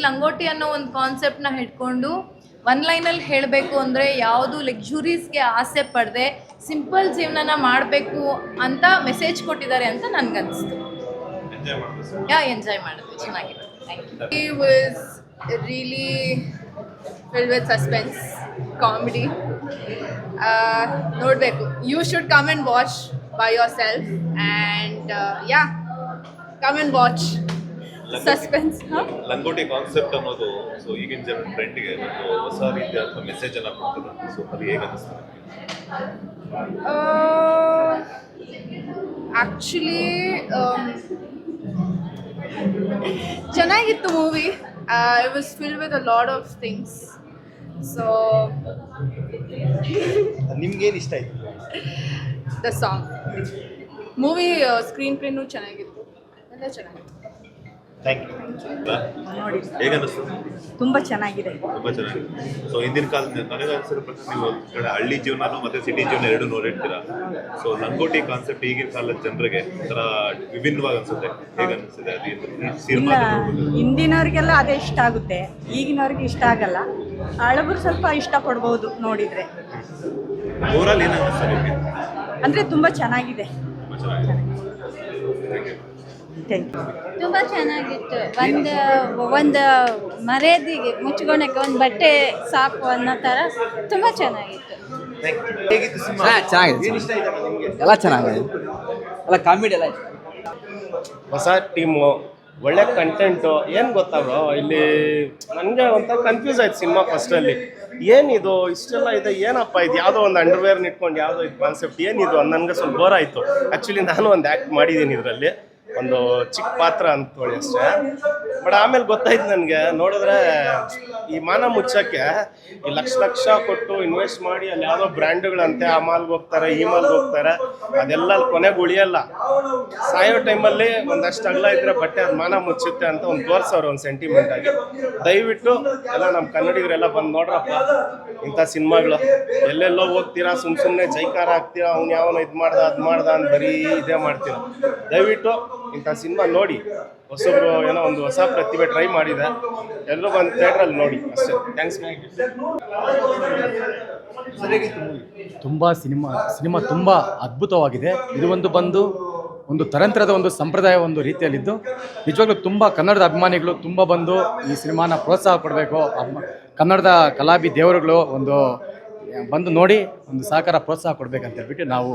ಲಂಗೋಟಿ ಅನ್ನೋ ಒಂದು ಕಾನ್ಸೆಪ್ಟ್ನ ಹಿಡ್ಕೊಂಡು ಒನ್ ಲೈನಲ್ಲಿ ಹೇಳಬೇಕು ಅಂದರೆ ಯಾವುದು ಲಕ್ಸುರೀಸ್ಗೆ ಆಸೆ ಪಡದೆ ಸಿಂಪಲ್ ಜೀವನನ ಮಾಡಬೇಕು ಅಂತ ಮೆಸೇಜ್ ಕೊಟ್ಟಿದ್ದಾರೆ ಅಂತ ನನಗನ್ನಿಸ್ತು. ಎಂಜಾಯ್ ಮಾಡಿದ್ವಿ, ಚೆನ್ನಾಗಿದೆ. Thank you. Was really filled with suspense comedy. ನೋಡಬೇಕು. You should come and watch by yourself and come and watch. Suspense. ಲಂಗೋಟಿ ಕಾನ್ಸೆಪ್ಟ್ ಅನ್ನೋದು ಸೊ ಈಗಿನ ಜನ ಟ್ರೆಂಡ್ಗೆ ಒಂದು ಹೊಸ ರೀತಿಯ ಮೆಸೇಜ್ ಅನ್ನ ಕೊಡ್ತದೆ. ಸೊ ಅದು ಹೇಗೆ ಅನಿಸ್ತದೆ? ಆ್ಯಕ್ಚುಲಿ ಚೆನ್ನಾಗಿತ್ತು movie. It was filled with a lot of things. So ನಿಮ್ಗೇನು ಇಷ್ಟ ಆಯಿತು? ದ ಸಾಂಗ್, ಮೂವಿ ಸ್ಕ್ರೀನ್ ಪ್ಲೇನೂ ಚೆನ್ನಾಗಿತ್ತು, ಎಲ್ಲ ಚೆನ್ನಾಗಿತ್ತು. Thank you. ಹೇಗೆ ಅನಿಸ್ತದೆ? ತುಂಬ ಚೆನ್ನಾಗಿದೆ. ತುಂಬಾ ಚೆನ್ನಾಗಿದೆ. ಸೊ ಹಿಂದಿನ ಕಾಲದ ನನಗೆ ಅನಿಸಿರೋ ಪ್ರಕಾರ ನೀವು ಕಡೆ ಹಳ್ಳಿ ಜೀವನನೂ ಮತ್ತೆ ಸಿಟಿ ಜೀವನ ಎರಡು ನೋಡಿರ್ತೀರಾ. ಸೊ ಲಂಗೋಟಿ ಕಾನ್ಸೆಪ್ಟ್ ಈಗಿನ ಕಾಲದ ಜನರಿಗೆ ಒಂಥರ ವಿಭಿನ್ನವಾಗಿ ಅನ್ಸುತ್ತೆ. ಹೇಗೆ ಅನಿಸಿದೆ ಇಲ್ಲ, ಹಿಂದಿನವ್ರಿಗೆಲ್ಲ ಅದೇ ಇಷ್ಟ ಆಗುತ್ತೆ, ಈಗಿನವ್ರಿಗೆ ಇಷ್ಟ ಆಗಲ್ಲ. ಹಳಬರು ಸ್ವಲ್ಪ ಇಷ್ಟಪಡ್ಬೋದು ನೋಡಿದರೆ. ಓವರಾಲ್ ಏನು ಅನಿಸ್ತಾ ನಿಮಗೆ? ಅಂದರೆ ತುಂಬ ಚೆನ್ನಾಗಿದೆ. ತುಂಬಾ ಚೆನ್ನಾಗಿದೆ. Thank you. ತುಂಬ ಚೆನ್ನಾಗಿತ್ತು. ಒಂದು ಮರ್ಯಾದೆಗೆ ಮುಚ್ಕೊಳಕ್ಕೆ ಒಂದು ಬಟ್ಟೆ ಸಾಕು ಅನ್ನೋ ಥರ ತುಂಬ ಚೆನ್ನಾಗಿತ್ತು. ಹೇಗಿತ್ತು ಸಿನಿಮಾ? ಚೆನ್ನಾಗಿದೆ. ಏನು ಇಷ್ಟ ಆಯ್ತಮ್ಮ ನಿಮಗೆ? ಎಲ್ಲ ಚೆನ್ನಾಗಿದೆ, ಎಲ್ಲ ಕಾಮಿಡಿ ಎಲ್ಲ ಇಷ್ಟ. ಹೊಸ ಟೀಮು, ಒಳ್ಳೆ ಕಂಟೆಂಟು. ಏನು ಗೊತ್ತಾ ಬ್ರೋ, ಇಲ್ಲಿ ನನಗೆ ಒಂಥರ ಕನ್ಫ್ಯೂಸ್ ಆಯ್ತು ಸಿನಿಮಾ ಫಸ್ಟಲ್ಲಿ. ಏನಿದು ಇಷ್ಟೆಲ್ಲ ಇದೆ, ಏನಪ್ಪ ಇದು, ಯಾವುದೋ ಒಂದು ಅಂಡರ್ವೇರ್ನ ಇಟ್ಕೊಂಡು ಯಾವುದೋ ಇದು ಕಾನ್ಸೆಪ್ಟ್ ಏನಿದು ಅಂತ ನನಗೆ ಸ್ವಲ್ಪ ಬೋರ್ ಆಯಿತು. ಆ್ಯಕ್ಚುಲಿ ನಾನು ಒಂದು ಆ್ಯಕ್ಟ್ ಮಾಡಿದ್ದೀನಿ ಇದರಲ್ಲಿ, ಒಂದು ಚಿಕ್ಕ ಪಾತ್ರ ಅಂತೇಳಿ ಅಷ್ಟೇ. ಬಟ್ ಆಮೇಲೆ ಗೊತ್ತಾಯ್ತು ನನಗೆ, ನೋಡಿದ್ರೆ ಈ ಮಾನ ಮುಚ್ಚಕ್ಕೆ ಈ ಲಕ್ಷ ಕೊಟ್ಟು ಇನ್ವೆಸ್ಟ್ ಮಾಡಿ ಅಲ್ಲಿ ಯಾವುದೋ ಬ್ರ್ಯಾಂಡ್ಗಳಂತೆ ಆ ಮಾಲ್ಗೆ ಹೋಗ್ತಾರೆ, ಈ ಮಾಲ್ಗೆ ಹೋಗ್ತಾರೆ, ಅದೆಲ್ಲ ಅಲ್ಲಿ ಕೊನೆಗೆ ಉಳಿಯಲ್ಲ. ಸಾಯೋ ಟೈಮಲ್ಲಿ ಒಂದಷ್ಟು ಅಗಲ ಇದ್ರೆ ಬಟ್ಟೆ ಅದು ಮಾನ ಮುಚ್ಚುತ್ತೆ ಅಂತ ಒಂದು ತೋರಿಸೋರು ಒಂದು ಸೆಂಟಿಮೆಂಟ್ ಆಗಿ. ದಯವಿಟ್ಟು ಎಲ್ಲ ನಮ್ಮ ಕನ್ನಡಿಗರೆಲ್ಲ ಬಂದು ನೋಡ್ರಪ್ಪ ಇಂಥ ಸಿನಿಮಾಗಳು. ಎಲ್ಲೆಲ್ಲೋ ಹೋಗ್ತೀರಾ, ಸುಮ್ಮನೆ ಜೈಕಾರ ಹಾಕ್ತೀರಾ, ಅವ್ನು ಯಾವನೋ ಇದು ಮಾಡ್ದ ಅದು ಮಾಡ್ದ ಅಂತ ಬರೀ ಇದೇ ಮಾಡ್ತೀರ. ದಯವಿಟ್ಟು ಇಂಥ ಸಿನಿಮಾ ನೋಡಿ. ಹೊಸಬ್ರು ಏನೋ ಒಂದು ಹೊಸ ಪ್ರತಿಭೆ ಟ್ರೈ ಮಾಡಿದೆ, ಎಲ್ಲರೂ ಬಂದು ಥಿಯೇಟ್ರಲ್ಲಿ ನೋಡಿ ಅಷ್ಟೇ. ಥ್ಯಾಂಕ್ಸ್. ತುಂಬ ಸಿನಿಮಾ ತುಂಬ ಅದ್ಭುತವಾಗಿದೆ. ಇದು ಒಂದು ತರಂತ್ರದ ಒಂದು ಸಂಪ್ರದಾಯ ಒಂದು ರೀತಿಯಲ್ಲಿದ್ದು ನಿಜವಾಗ್ಲೂ ತುಂಬ ಕನ್ನಡದ ಅಭಿಮಾನಿಗಳು ತುಂಬ ಬಂದು ಈ ಸಿನಿಮಾನ ಪ್ರೋತ್ಸಾಹ ಕೊಡಬೇಕು. ಕನ್ನಡದ ಕಲಾವಿ ದೇವರುಗಳು ಬಂದು ನೋಡಿ ಒಂದು ಸಹಕಾರ ಪ್ರೋತ್ಸಾಹ ಕೊಡಬೇಕಂತ ಹೇಳ್ಬಿಟ್ಟು ನಾವು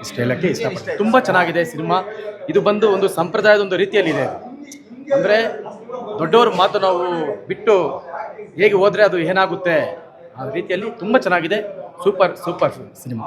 ಇಷ್ಟು ಹೇಳೋಕ್ಕೆ ಇಷ್ಟಪಡ್ತೀವಿ. ತುಂಬ ಚೆನ್ನಾಗಿದೆ ಸಿನಿಮಾ. ಇದು ಒಂದು ಸಂಪ್ರದಾಯದ ಒಂದು ರೀತಿಯಲ್ಲಿದೆ. ಅಂದರೆ ದೊಡ್ಡವ್ರ ಮಾತು ನಾವು ಬಿಟ್ಟು ಹೇಗೆ ಹೋದರೆ ಅದು ಏನಾಗುತ್ತೆ ಆ ರೀತಿಯಲ್ಲಿ ತುಂಬ ಚೆನ್ನಾಗಿದೆ. Super cinema.